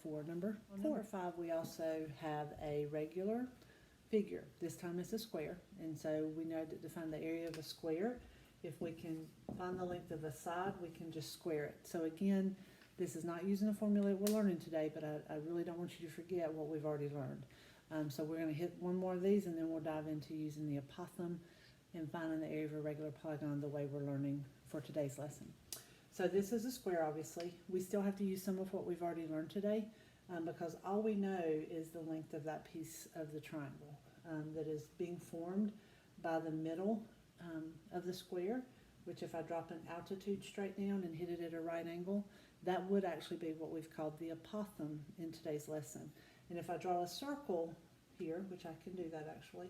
for number 4. Number 5, we also have a regular figure. This time it's a square, and so we know that to find the area of a square, if we can find the length of a side, we can just square it. So again, this is not using a formula we're learning today, but I really don't want you to forget what we've already learned. So we're going to hit one more of these, and then we'll dive into using the apothem and finding the area of a regular polygon the way we're learning for today's lesson. So this is a square, obviously. We still have to use some of what we've already learned today because all we know is the length of that piece of the triangle that is being formed by the middle of the square, which if I drop an altitude straight down and hit it at a right angle, that would actually be what we've called the apothem in today's lesson. And if I draw a circle here, which I can do that actually,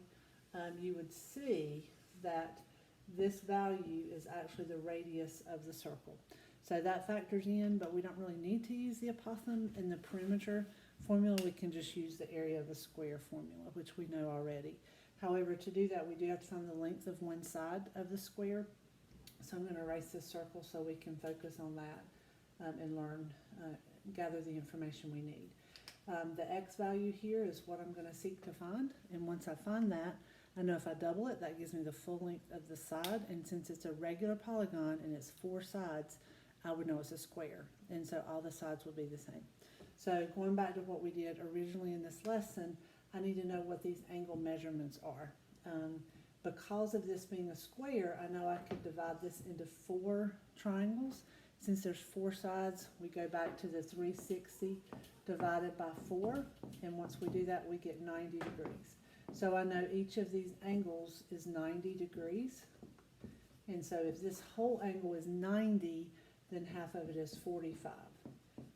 you would see that this value is actually the radius of the circle. So that factors in, but we don't really need to use the apothem in the perimeter formula. We can just use the area of a square formula, which we know already. However, to do that, we do have to find the length of one side of the square. So I'm going to erase this circle so we can focus on that and learn, gather the information we need. The x value here is what I'm going to seek to find, and once I find that, I know if I double it, that gives me the full length of the side, and since it's a regular polygon and it's 4 sides, I would know it's a square, and so all the sides would be the same. So going back to what we did originally in this lesson, I need to know what these angle measurements are. Because of this being a square, I know I could divide this into 4 triangles. Since there's 4 sides, we go back to the 360 divided by 4, and once we do that, we get 90 degrees. So I know each of these angles is 90 degrees, and so if this whole angle is 90, then half of it is 45.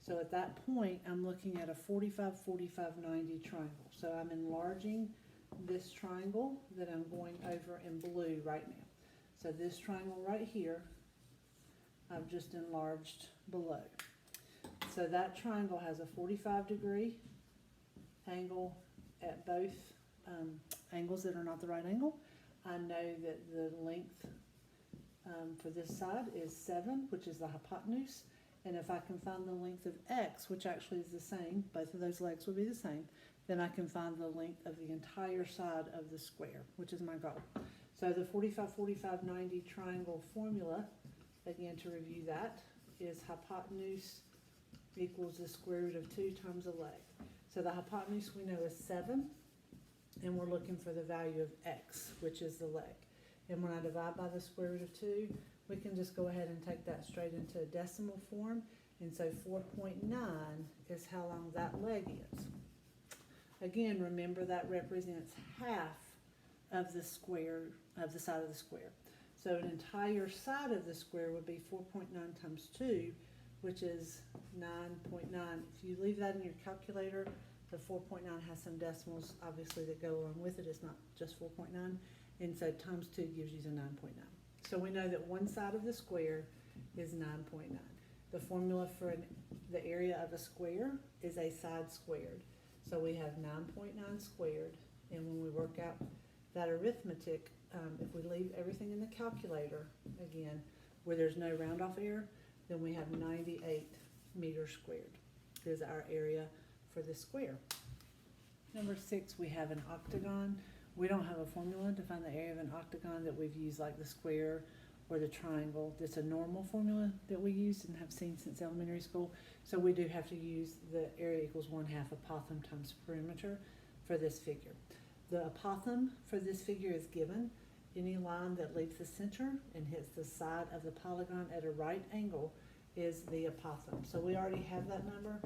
So at that point, I'm looking at a 45, 45, 90 triangle. So I'm enlarging this triangle that I'm going over in blue right now. So this triangle right here, I've just enlarged below. So that triangle has a 45-degree angle at both angles that are not the right angle. I know that the length for this side is 7, which is the hypotenuse. And if I can find the length of x, which actually is the same, both of those legs will be the same, then I can find the length of the entire side of the square, which is my goal. So the 45, 45, 90 triangle formula, again to review that, is hypotenuse equals the square root of 2 times a leg. So the hypotenuse we know is 7, and we're looking for the value of x, which is the leg. And when I divide by the square root of 2, we can just go ahead and take that straight into a decimal form. And so 4.9 is how long that leg is. Again, remember that represents half of the square, of the side of the square. So an entire side of the square would be 4.9 times 2, which is 9.9. If you leave that in your calculator, the 4.9 has some decimals, obviously, that go along with it. It's not just 4.9. And so times 2 gives you the 9.9. So we know that one side of the square is 9.9. The formula for the area of a square is a side squared. So we have 9.9 squared, and when we work out that arithmetic, if we leave everything in the calculator, again, where there's no round off error, then we have 98 meters squared is our area for the square. Number 6, we have an octagon. We don't have a formula to find the area of an octagon that we've used like the square or the triangle. It's a normal formula that we use and have seen since elementary school. So we do have to use the area equals 1/2 apothem times perimeter for this figure. The apothem for this figure is given. Any line that leaves the center and hits the side of the polygon at a right angle is the apothem. So we already have that number.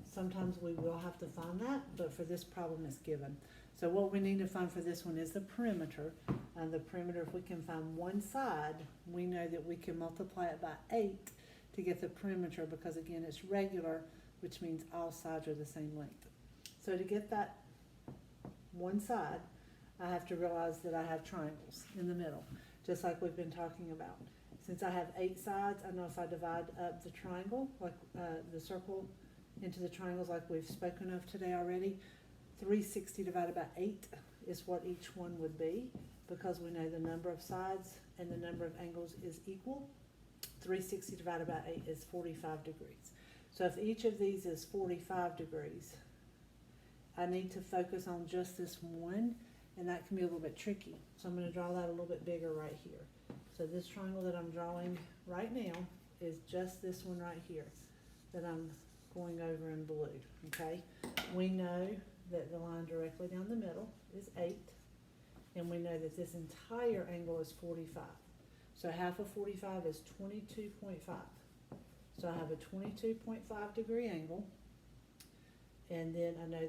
Sometimes we will have to find that, but for this problem it's given. So what we need to find for this one is the perimeter. And the perimeter, if we can find one side, we know that we can multiply it by 8 to get the perimeter because, again, it's regular, which means all sides are the same length. So to get that one side, I have to realize that I have triangles in the middle, just like we've been talking about. Since I have 8 sides, I know if I divide up the triangle, like the circle, into the triangles like we've spoken of today already, 360 divided by 8 is what each one would be, because we know the number of sides and the number of angles is equal. 360 divided by 8 is 45 degrees. So if each of these is 45 degrees, I need to focus on just this one, and that can be a little bit tricky. So I'm going to draw that a little bit bigger right here. So this triangle that I'm drawing right now is just this one right here that I'm going over in blue, okay? We know that the line directly down the middle is 8, and we know that this entire angle is 45. So half of 45 is 22.5. So I have a 22.5 degree angle, and then I know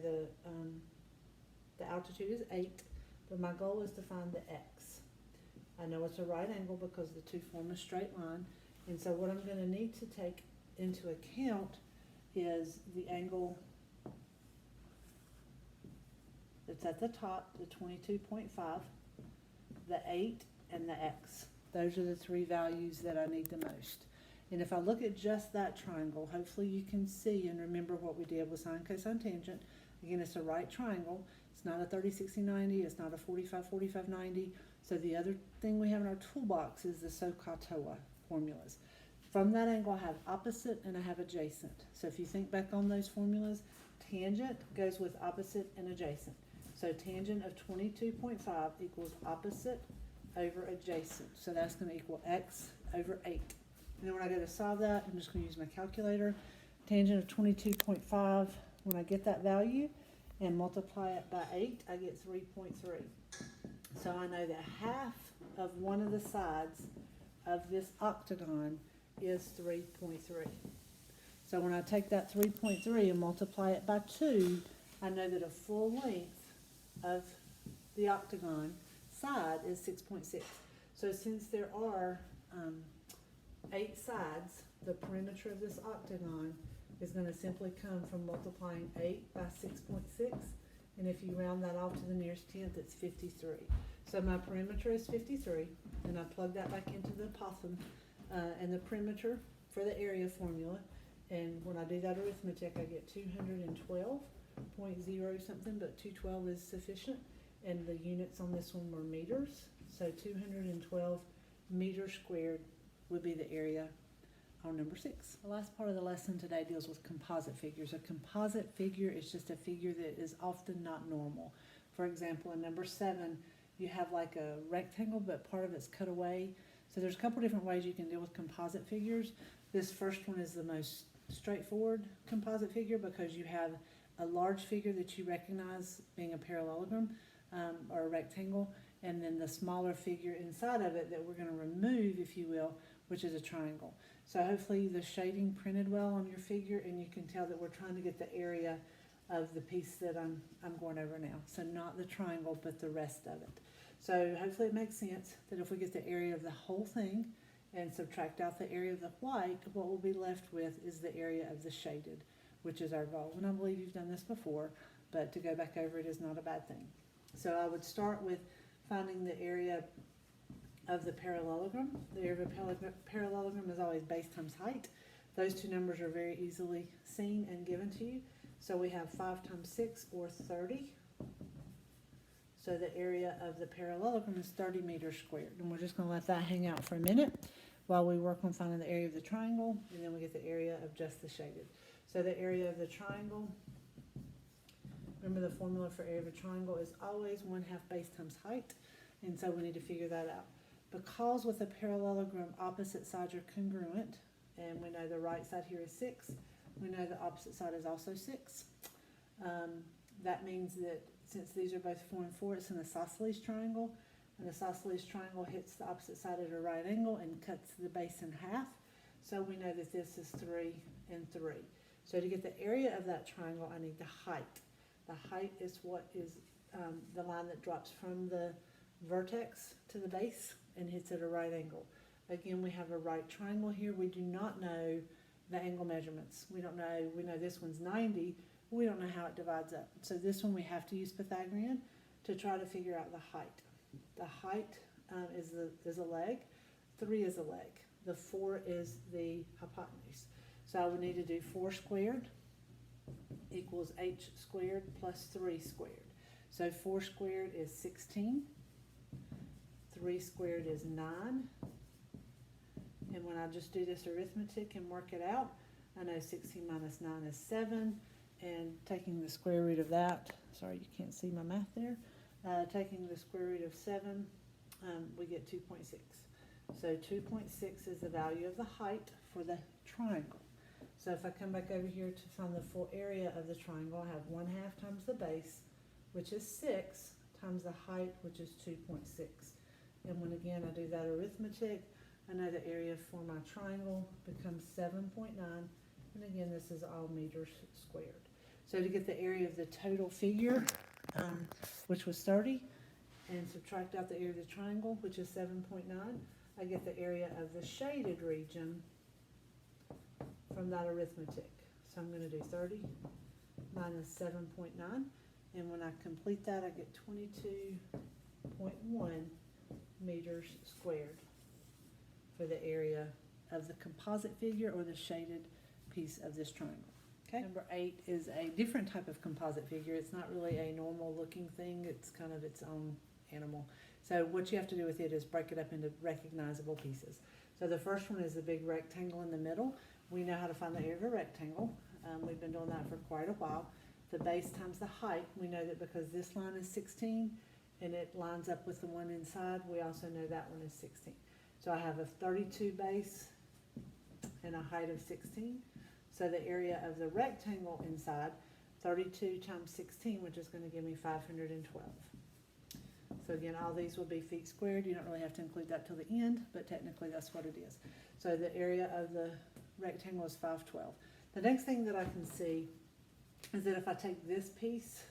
the altitude is 8, but my goal is to find the x. I know it's a right angle because the two form a straight line, and so what I'm going to need to take into account is the angle that's at the top, the 22.5, the 8, and the x. Those are the three values that I need the most. And if I look at just that triangle, hopefully you can see and remember what we did with sine, cosine, tangent. Again, it's a right triangle. It's not a 30, 60, 90. It's not a 45, 45, 90. So the other thing we have in our toolbox is the SOHCAHTOA formulas. From that angle, I have opposite and I have adjacent. So if you think back on those formulas, tangent goes with opposite and adjacent. So tangent of 22.5 equals opposite over adjacent. So that's going to equal x over 8. And then when I go to solve that, I'm just going to use my calculator. Tangent of 22.5, when I get that value and multiply it by 8, I get 3.3. So I know that half of one of the sides of this octagon is 3.3. So when I take that 3.3 and multiply it by 2, I know that a full length of the octagon side is 6.6. So since there are 8 sides, the perimeter of this octagon is going to simply come from multiplying 8 by 6.6, and if you round that off to the nearest tenth, it's 53. So my perimeter is 53, and I plug that back into the possum and the perimeter for the area formula, and when I do that arithmetic, I get 212.0 something, but 212 is sufficient, and the units on this one were meters, so 212 meters squared would be the area on number 6. The last part of the lesson today deals with composite figures. A composite figure is just a figure that is often not normal. For example, in number 7, you have like a rectangle, but part of it's cut away. So there's a couple different ways you can deal with composite figures. This first one is the most straightforward composite figure because you have a large figure that you recognize being a parallelogram or a rectangle, and then the smaller figure inside of it that we're going to remove, if you will, which is a triangle. So hopefully the shading printed well on your figure, and you can tell that we're trying to get the area of the piece that I'm going over now. So not the triangle, but the rest of it. So hopefully it makes sense that if we get the area of the whole thing and subtract out the area of the white, what we'll be left with is the area of the shaded, which is our goal. And I believe you've done this before, but to go back over it is not a bad thing. So I would start with finding the area of the parallelogram. The area of a parallelogram is always base times height. Those two numbers are very easily seen and given to you. So we have 5 times 6 or 30. So the area of the parallelogram is 30 meters squared. And we're just going to let that hang out for a minute while we work on finding the area of the triangle, and then we get the area of just the shaded. So the area of the triangle, remember the formula for area of a triangle is always 1/2 base times height, and so we need to figure that out. Because with a parallelogram, opposite sides are congruent, and we know the right side here is 6, we know the opposite side is also 6. That means that since these are both 4 and 4, it's an isosceles triangle. An isosceles triangle hits the opposite side at a right angle and cuts the base in half. So we know that this is 3 and 3. So to get the area of that triangle, I need the height. The height is what is the line that drops from the vertex to the base and hits at a right angle. Again, we have a right triangle here. We do not know the angle measurements. We don't know, we know this one's 90, but we don't know how it divides up. So this one we have to use Pythagorean to try to figure out the height. The height is a leg, 3 is a leg, the 4 is the hypotenuse. So I would need to do 4 squared equals h squared plus 3 squared. So 4 squared is 16, 3 squared is 9, and when I just do this arithmetic and work it out, I know 16 minus 9 is 7, and taking the square root of that, sorry you can't see my math there, taking the square root of 7, we get 2.6. So 2.6 is the value of the height for the triangle. So if I come back over here to find the full area of the triangle, I have 1/2 times the base, which is 6, times the height, which is 2.6. And when again I do that arithmetic, I know the area for my triangle becomes 7.9, and again this is all meters squared. So to get the area of the total figure, which was 30, and subtract out the area of the triangle, which is 7.9, I get the area of the shaded region from that arithmetic. So I'm going to do 30 minus 7.9, and when I complete that I get 22.1 meters squared for the area of the composite figure or the shaded piece of this triangle. Okay. Number 8 is a different type of composite figure. It's not really a normal looking thing, it's kind of its own animal. So what you have to do with it is break it up into recognizable pieces. So the first one is the big rectangle in the middle. We know how to find the area of a rectangle. We've been doing that for quite a while. The base times the height, we know that because this line is 16 and it lines up with the one inside, we also know that one is 16. So I have a 32 base and a height of 16. So the area of the rectangle inside, 32 times 16, which is going to give me 512. So again, all these will be feet squared. You don't really have to include that till the end, but technically that's what it is. So the area of the rectangle is 512. The next thing that I can see is that if I take this piece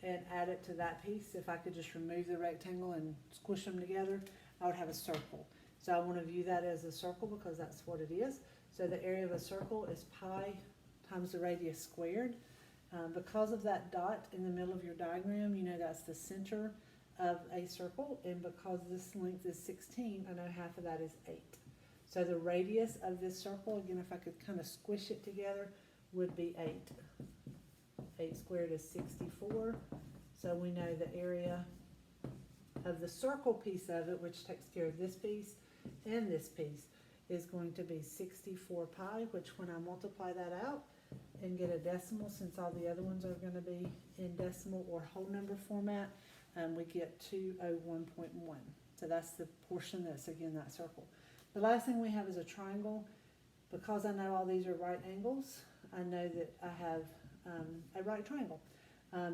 and add it to that piece, if I could just remove the rectangle and squish them together, I would have a circle. So I want to view that as a circle because that's what it is. So the area of a circle is pi times the radius squared. Because of that dot in the middle of your diagram, you know that's the center of a circle, and because this length is 16, I know half of that is 8. So the radius of this circle, again, if I could kind of squish it together, would be 8. 8 squared is 64. So we know the area of the circle piece of it, which takes care of this piece and this piece, is going to be 64 pi, which when I multiply that out and get a decimal, since all the other ones are going to be in decimal or whole number format, we get 201.1. So that's the portion that's, again, that circle. The last thing we have is a triangle. Because I know all these are right angles, I know that I have a right triangle.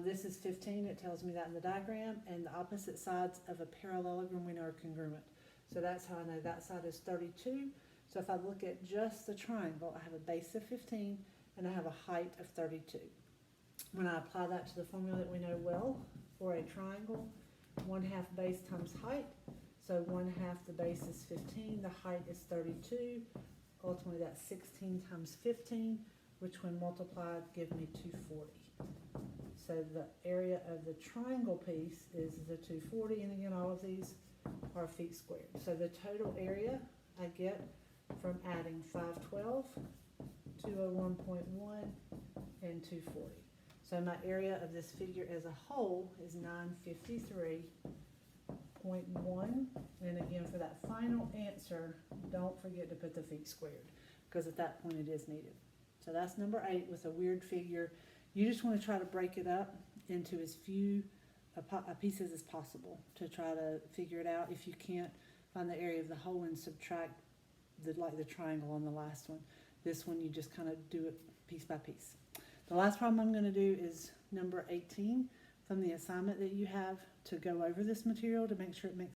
This is 15, it tells me that in the diagram, and the opposite sides of a parallelogram we know are congruent. So that's how I know that side is 32. So if I look at just the triangle, I have a base of 15 and I have a height of 32. When I apply that to the formula that we know well for a triangle, 1/2 base times height. So 1/2 the base is 15, the height is 32. Ultimately that's 16 times 15, which when multiplied give me 240. So the area of the triangle piece is the 240, and again all of these are feet squared. So the total area I get from adding 512, 201.1, and 240. So my area of this figure as a whole is 953.1, and again for that final answer, don't forget to put the feet squared, because at that point it is needed. So that's number 8 with a weird figure. You just want to try to break it up into as few pieces as possible to try to figure it out. If you can't find the area of the whole and subtract like the triangle on the last one, this one you just kind of do it piece by piece. The last problem I'm going to do is number 18 from the assignment that you have to go over this material to make sure it makes